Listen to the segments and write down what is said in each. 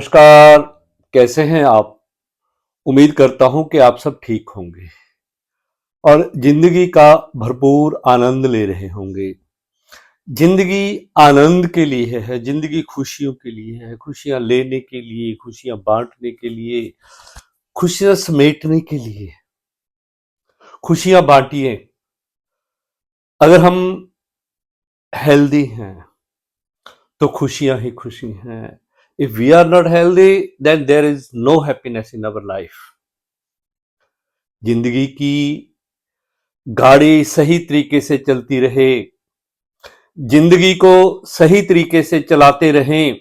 नमस्कार। कैसे हैं आप? उम्मीद करता हूं कि आप सब ठीक होंगे और जिंदगी का भरपूर आनंद ले रहे होंगे। जिंदगी आनंद के लिए है, जिंदगी खुशियों के लिए है, खुशियां लेने के लिए, खुशियां बांटने के लिए, खुशियां समेटने के लिए। खुशियां बांटिए। अगर हम हेल्दी हैं तो खुशियां ही खुशी हैं। If we are not healthy then there is no happiness in our life. जिंदगी की गाड़ी सही तरीके से चलती रहे, जिंदगी को सही तरीके से चलाते रहें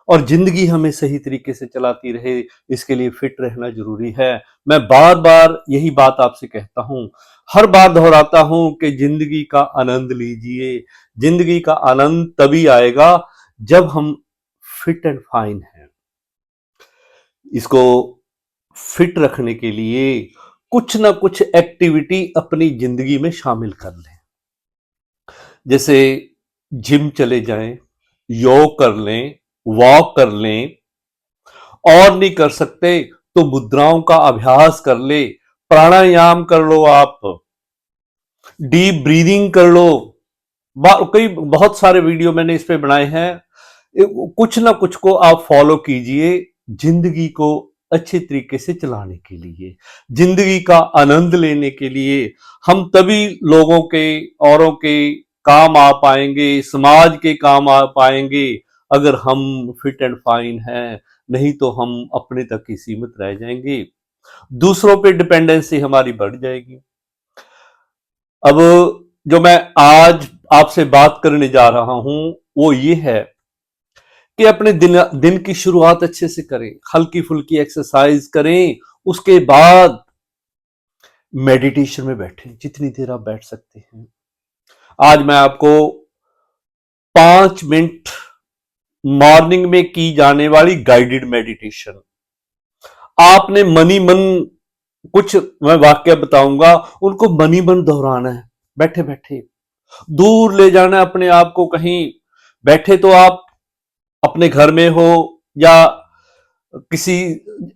और जिंदगी हमें सही तरीके से चलाती रहे, इसके लिए फिट रहना जरूरी है। मैं बार बार यही बात आपसे कहता हूं, हर बार दोहराता हूं कि जिंदगी का आनंद लीजिए। जिंदगी का आनंद तभी आएगा जब हम फिट एंड फाइन हैं। इसको फिट रखने के लिए कुछ ना कुछ एक्टिविटी अपनी जिंदगी में शामिल कर लें। जैसे जिम चले जाएं, योग कर लें, वॉक कर लें, और नहीं कर सकते तो मुद्राओं का अभ्यास कर ले, प्राणायाम कर लो, आप डीप ब्रीदिंग कर लो। कई बहुत सारे वीडियो मैंने इस पे बनाए हैं। कुछ ना कुछ को आप फॉलो कीजिए जिंदगी को अच्छे तरीके से चलाने के लिए, जिंदगी का आनंद लेने के लिए। हम तभी लोगों के, औरों के काम आ पाएंगे, समाज के काम आ पाएंगे अगर हम फिट एंड फाइन हैं। नहीं तो हम अपने तक ही सीमित रह जाएंगे, दूसरों पे डिपेंडेंसी हमारी बढ़ जाएगी। अब जो मैं आज आपसे बात करने जा रहा हूं वो ये है कि अपने दिन की शुरुआत अच्छे से करें, हल्की फुल्की एक्सरसाइज करें, उसके बाद मेडिटेशन में बैठें जितनी देर आप बैठ सकते हैं। आज मैं आपको 5 मिनट मॉर्निंग में की जाने वाली गाइडेड मेडिटेशन, आपने मनी मन, कुछ मैं वाक्य बताऊंगा, उनको मनी मन दोहराना है। बैठे बैठे दूर ले जाना है अपने आप को कहीं। बैठे तो आप अपने घर में हो या किसी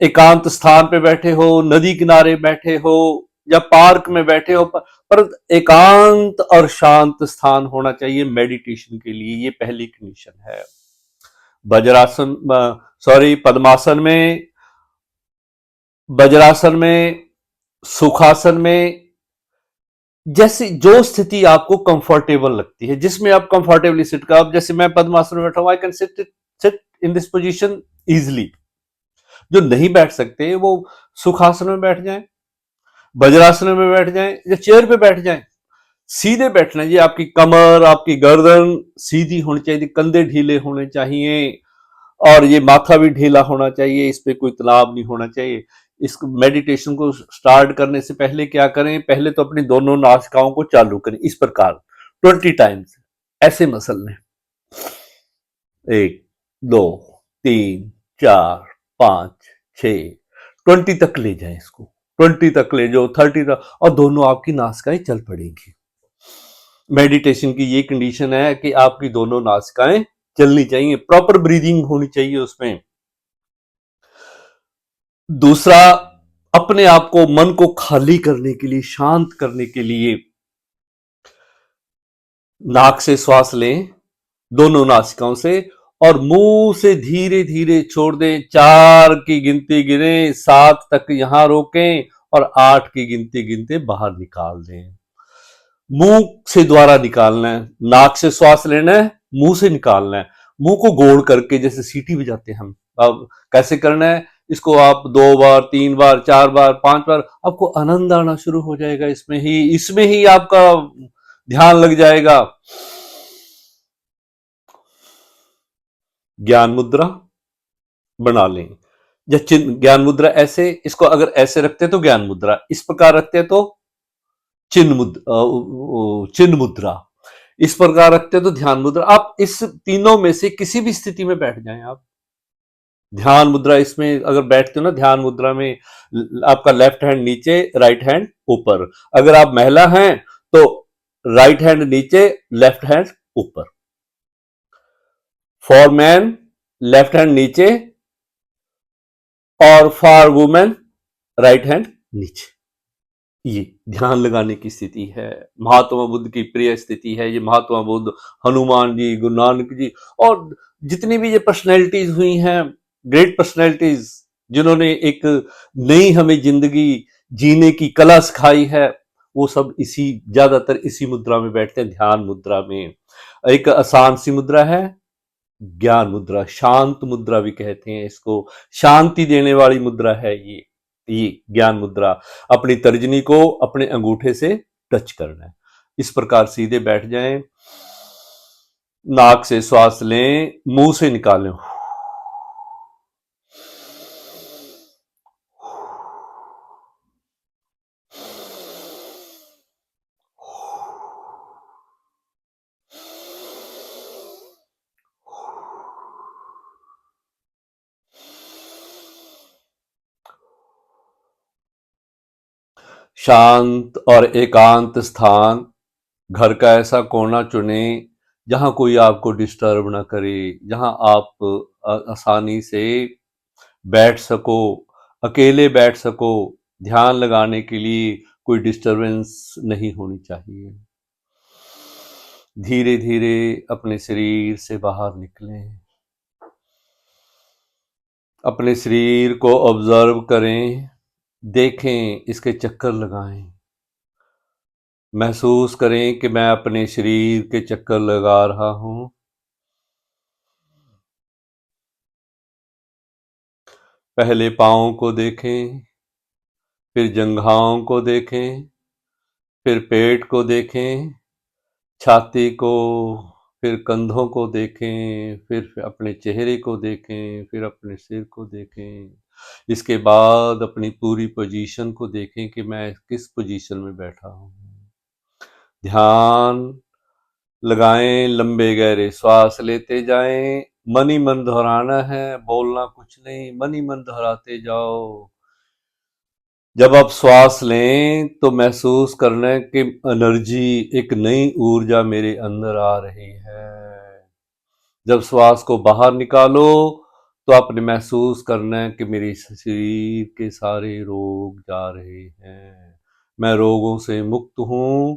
एकांत स्थान पे बैठे हो, नदी किनारे बैठे हो या पार्क में बैठे हो, पर एकांत और शांत स्थान होना चाहिए मेडिटेशन के लिए। ये पहली कंडीशन है। वज्रासन, सॉरी, पद्मासन में, वज्रासन में, सुखासन में, जैसी जो स्थिति आपको कंफर्टेबल लगती है, जिसमें आप कंफर्टेबली सिट कर, अब जैसे मैं पद्मासन में बैठा हूं, I can sit in this position easily. जो नहीं बैठ सकते वो सुखासन में बैठ जाएं, वज्रासन में बैठ जाएं या चेयर पे बैठ जाएं। सीधे बैठना है जी। आपकी कमर, आपकी गर्दन सीधी होनी चाहिए, कंधे ढीले होने चाहिए और ये माथा भी ढीला होना चाहिए। इस पे कोई तनाव नहीं होना चाहिए। इस मेडिटेशन को स्टार्ट करने से पहले क्या करें? पहले तो अपनी दोनों नासिकाओं को चालू करें इस प्रकार 20 टाइम्स, ऐसे मसल लें। 1, 2, 3, 4, 5, 6, 20 तक ले जाएं इसको। 20 तक ले जाओ, 30 तक, और दोनों आपकी नासिकाएं चल पड़ेंगी। मेडिटेशन की ये कंडीशन है कि आपकी दोनों नासिकाएं चलनी चाहिए, प्रॉपर ब्रीदिंग होनी चाहिए उसमें। दूसरा, अपने आप को, मन को खाली करने के लिए, शांत करने के लिए नाक से श्वास लें, दोनों नासिकाओं से, और मुंह से धीरे धीरे छोड़ दें। 4 की गिनती गिने, 7 तक यहां रोकें और 8 की गिनती गिनते बाहर निकाल दें। मुंह से द्वारा निकालना है, नाक से श्वास लेना है, मुंह से निकालना है। मुंह को गोल करके, जैसे सीटी बजाते हैं हम। अब कैसे करना है इसको? आप 2 बार, 3 बार, 4 बार, 5 बार, आपको आनंद आना शुरू हो जाएगा। इसमें ही आपका ध्यान लग जाएगा। ज्ञान मुद्रा बना लें, या ज्ञान मुद्रा ऐसे, इसको अगर ऐसे रखते तो ज्ञान मुद्रा, इस प्रकार रखते तो चिन्ह मुद्रा, इस प्रकार रखते तो ध्यान मुद्रा। आप इस तीनों में से किसी भी स्थिति में बैठ जाएं आप। ध्यान मुद्रा, इसमें अगर बैठते हो ना, ध्यान मुद्रा में आपका लेफ्ट हैंड नीचे, राइट हैंड ऊपर। अगर आप महिला हैं तो राइट हैंड नीचे, लेफ्ट हैंड ऊपर। फॉर मैन, लेफ्ट हैंड नीचे, और फॉर वुमेन राइट हैंड नीचे। ये ध्यान लगाने की स्थिति है। महात्मा बुद्ध की प्रिय स्थिति है ये। महात्मा बुद्ध, हनुमान जी, गुरु नानक जी और जितनी भी ये पर्सनैलिटीज हुई हैं, ग्रेट पर्सनैलिटीज, जिन्होंने एक नई हमें जिंदगी जीने की कला सिखाई है, वो सब इसी, ज्यादातर इसी मुद्रा में बैठते हैं, ध्यान मुद्रा में। एक आसान सी मुद्रा है ज्ञान मुद्रा, शांत मुद्रा भी कहते हैं इसको। शांति देने वाली मुद्रा है ये ज्ञान मुद्रा। अपनी तर्जनी को अपने अंगूठे से टच करना है। इस प्रकार सीधे बैठ जाएं, नाक से श्वास लें, मुंह से निकालें। शांत और एकांत स्थान, घर का ऐसा कोना चुने जहां कोई आपको डिस्टर्ब ना करे, जहां आप आसानी से बैठ सको, अकेले बैठ सको। ध्यान लगाने के लिए कोई डिस्टरबेंस नहीं होनी चाहिए। धीरे धीरे अपने शरीर से बाहर निकलें, अपने शरीर को ऑब्जर्व करें, देखें, इसके चक्कर लगाएं। महसूस करें कि मैं अपने शरीर के चक्कर लगा रहा हूं। पहले पाँव को देखें, फिर जंघाओं को देखें, फिर पेट को देखें, छाती को, फिर कंधों को देखें, फिर अपने चेहरे को देखें, फिर अपने सिर को देखें। इसके बाद अपनी पूरी पोजीशन को देखें कि मैं किस पोजीशन में बैठा हूँ। ध्यान लगाएं, लंबे गहरे श्वास लेते जाएं। मन ही मन दोहराना है, बोलना कुछ नहीं, मन ही मन दोहराते जाओ। जब आप श्वास लें तो महसूस करना है कि एनर्जी, एक नई ऊर्जा मेरे अंदर आ रही है। जब श्वास को बाहर निकालो तो आपने महसूस करना है कि मेरे शरीर के सारे रोग जा रहे हैं, मैं रोगों से मुक्त हूं।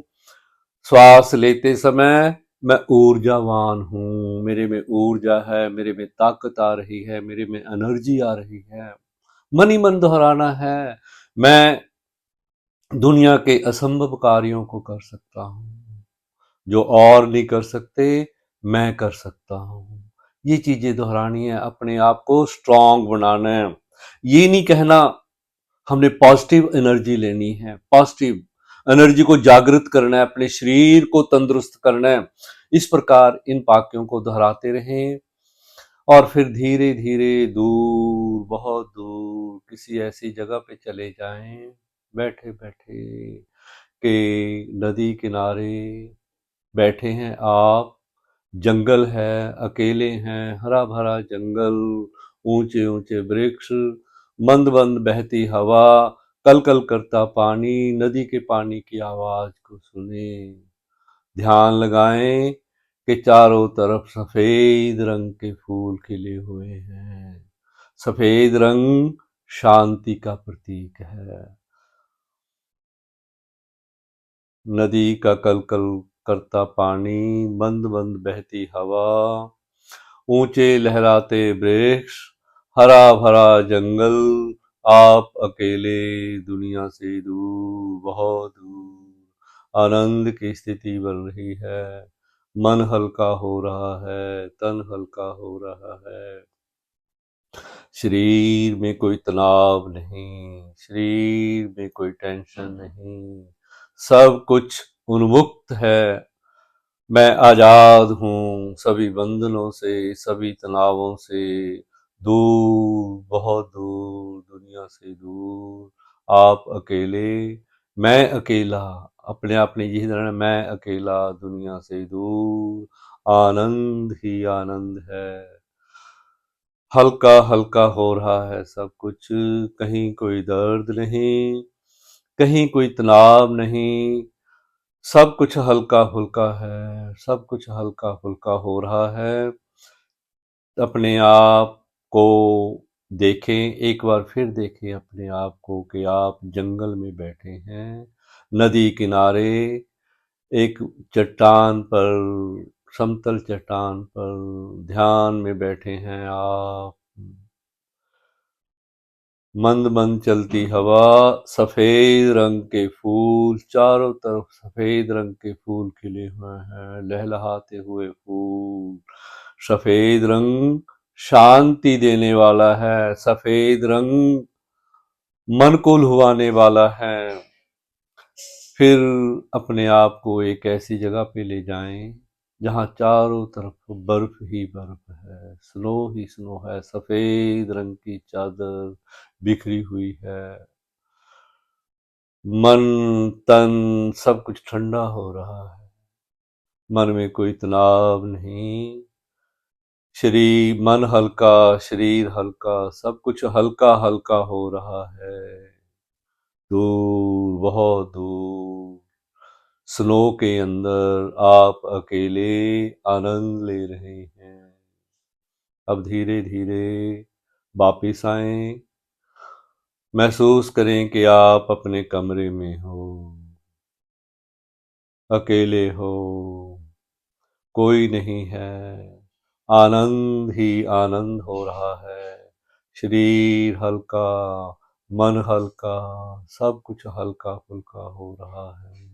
श्वास लेते समय मैं ऊर्जावान हूं, मेरे में ऊर्जा है, मेरे में ताकत आ रही है, मेरे में एनर्जी आ रही है। मन ही मन दोहराना है, मैं दुनिया के असंभव कार्यों को कर सकता हूँ, जो और नहीं कर सकते मैं कर सकता हूँ। ये चीजें दोहरानी है, अपने आप को स्ट्रांग बनाना है। ये नहीं कहना हमने पॉजिटिव एनर्जी लेनी है, पॉजिटिव एनर्जी को जागृत करना है, अपने शरीर को तंदुरुस्त करना है। इस प्रकार इन वाक्यों को दोहराते रहें और फिर धीरे धीरे दूर, बहुत दूर किसी ऐसी जगह पे चले जाएं, बैठे बैठे के नदी किनारे बैठे हैं आप। जंगल है, अकेले हैं, हरा भरा जंगल, ऊंचे ऊंचे वृक्ष, मंद मंद बहती हवा, कल कल करता पानी, नदी के पानी की आवाज को सुने। ध्यान लगाएं कि चारों तरफ सफेद रंग के फूल खिले हुए हैं। सफेद रंग शांति का प्रतीक है। नदी का कल कल करता पानी, मंद मंद बहती हवा, ऊंचे लहराते वृक्ष, हरा भरा जंगल, आप अकेले दुनिया से दूर, बहुत दूर। आनंद की स्थिति बन रही है, मन हल्का हो रहा है, तन हल्का हो रहा है। शरीर में कोई तनाव नहीं, शरीर में कोई टेंशन नहीं, सब कुछ उन्मुक्त है। मैं आजाद हूँ सभी बंधनों से, सभी तनावों से, दूर, बहुत दूर, दुनिया से दूर। आप अकेले, मैं अकेला, अपने आप ने यही जाना, मैं अकेला दुनिया से दूर। आनंद ही आनंद है, हल्का हल्का हो रहा है सब कुछ। कहीं कोई दर्द नहीं, कहीं कोई तनाव नहीं, सब कुछ हल्का फुल्का है, सब कुछ हल्का फुल्का हो रहा है। अपने आप को देखें, एक बार फिर देखें अपने आप को कि आप जंगल में बैठे हैं, नदी किनारे, एक चट्टान पर, समतल चट्टान पर ध्यान में बैठे हैं आप। मंद मंद चलती हवा, सफेद रंग के फूल, चारों तरफ सफेद रंग के फूल खिले हुए हैं, लहलहाते हुए फूल। सफेद रंग शांति देने वाला है, सफेद रंग मन को लुभाने वाला है। फिर अपने आप को एक ऐसी जगह पे ले जाएं जहां चारों तरफ बर्फ ही बर्फ है, स्नो ही स्नो है, सफेद रंग की चादर बिखरी हुई है। मन तन सब कुछ ठंडा हो रहा है, मन में कोई तनाव नहीं, मन हल्का, शरीर हल्का, सब कुछ हल्का हल्का हो रहा है। दूर, बहुत दूर स्नो के अंदर आप अकेले आनंद ले रहे हैं। अब धीरे धीरे वापिस आएं, महसूस करें कि आप अपने कमरे में हो, अकेले हो, कोई नहीं है, आनंद ही आनंद हो रहा है। शरीर हल्का, मन हल्का, सब कुछ हल्का फुल्का हो रहा है।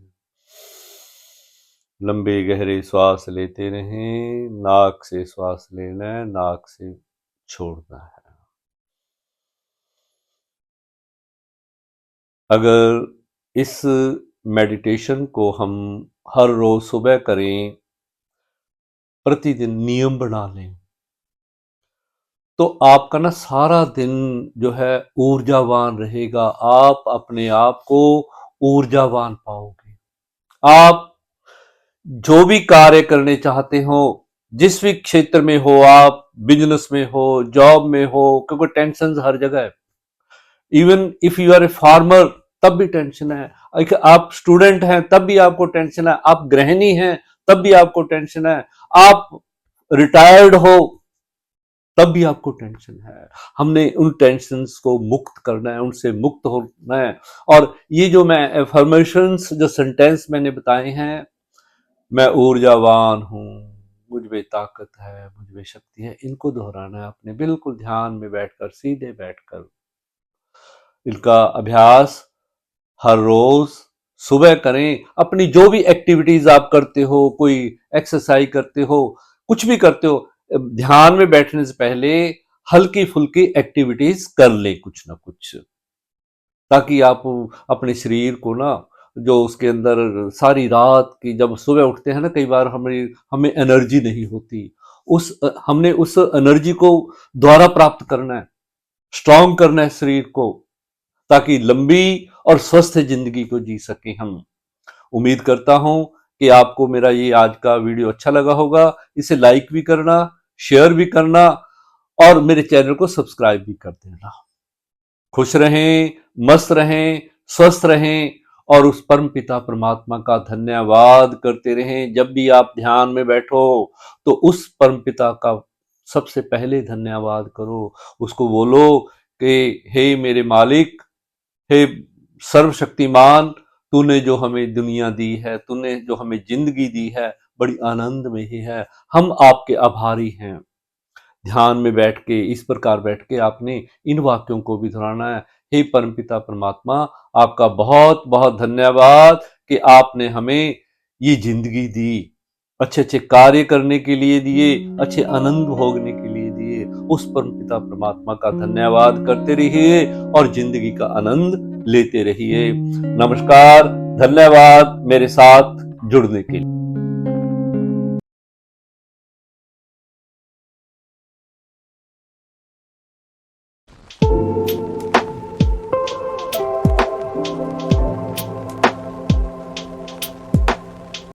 लंबे गहरे श्वास लेते रहें, नाक से श्वास लेना है, नाक से छोड़ना है। अगर इस मेडिटेशन को हम हर रोज सुबह करें, प्रतिदिन नियम बना लें, तो आपका ना सारा दिन जो है ऊर्जावान रहेगा। आप अपने आप को ऊर्जावान पाओगे। आप जो भी कार्य करने चाहते हो, जिस भी क्षेत्र में हो, आप बिजनेस में हो, जॉब में हो, क्योंकि टेंशन हर जगह है। Even if you are a farmer, तब भी टेंशन है। आप स्टूडेंट हैं तब भी आपको टेंशन है, आप गृहिणी हैं तब भी आपको टेंशन है, आप रिटायर्ड हो तब भी आपको टेंशन है। हमने उन टेंशन को मुक्त करना है, उनसे मुक्त होना है। और ये जो मैं एफर्मेशंस, जो सेंटेंस मैंने बताए हैं, मैं ऊर्जावान हूँ, मुझ में ताकत है, मुझ में शक्ति है, इनको दोहराना है अपने बिल्कुल ध्यान में बैठकर, सीधे बैठकर। इनका अभ्यास हर रोज सुबह करें। अपनी जो भी एक्टिविटीज आप करते हो, कोई एक्सरसाइज करते हो, कुछ भी करते हो, ध्यान में बैठने से पहले हल्की फुल्की एक्टिविटीज कर लें, कुछ ना कुछ, ताकि आप अपने शरीर को ना, जो उसके अंदर सारी रात की, जब सुबह उठते हैं ना, कई बार हमें हमें एनर्जी नहीं होती, हमने उस एनर्जी को दोबारा प्राप्त करना है, स्ट्रांग करना है शरीर को, ताकि लंबी और स्वस्थ जिंदगी को जी सके हम। उम्मीद करता हूं कि आपको मेरा ये आज का वीडियो अच्छा लगा होगा। इसे लाइक भी करना, शेयर भी करना और मेरे चैनल को सब्सक्राइब भी कर देना। खुश रहें, मस्त रहें, स्वस्थ रहें और उस परम पिता परमात्मा का धन्यवाद करते रहें। जब भी आप ध्यान में बैठो तो उस परम पिता का सबसे पहले धन्यवाद करो। उसको बोलो कि हे मेरे मालिक, हे सर्वशक्तिमान, तूने जो हमें दुनिया दी है, तूने जो हमें जिंदगी दी है, बड़ी आनंद में ही है, हम आपके आभारी हैं। ध्यान में बैठ के, इस प्रकार बैठ के आपने इन वाक्यों को भी दोहराना है। हे परमपिता परमात्मा, आपका बहुत बहुत धन्यवाद कि आपने हमें ये जिंदगी दी, अच्छे अच्छे कार्य करने के लिए दिए, अच्छे आनंद भोगने के लिए दिए। उस परमपिता परमात्मा का धन्यवाद करते रहिए और जिंदगी का आनंद लेते रहिए। नमस्कार, धन्यवाद मेरे साथ जुड़ने के लिए।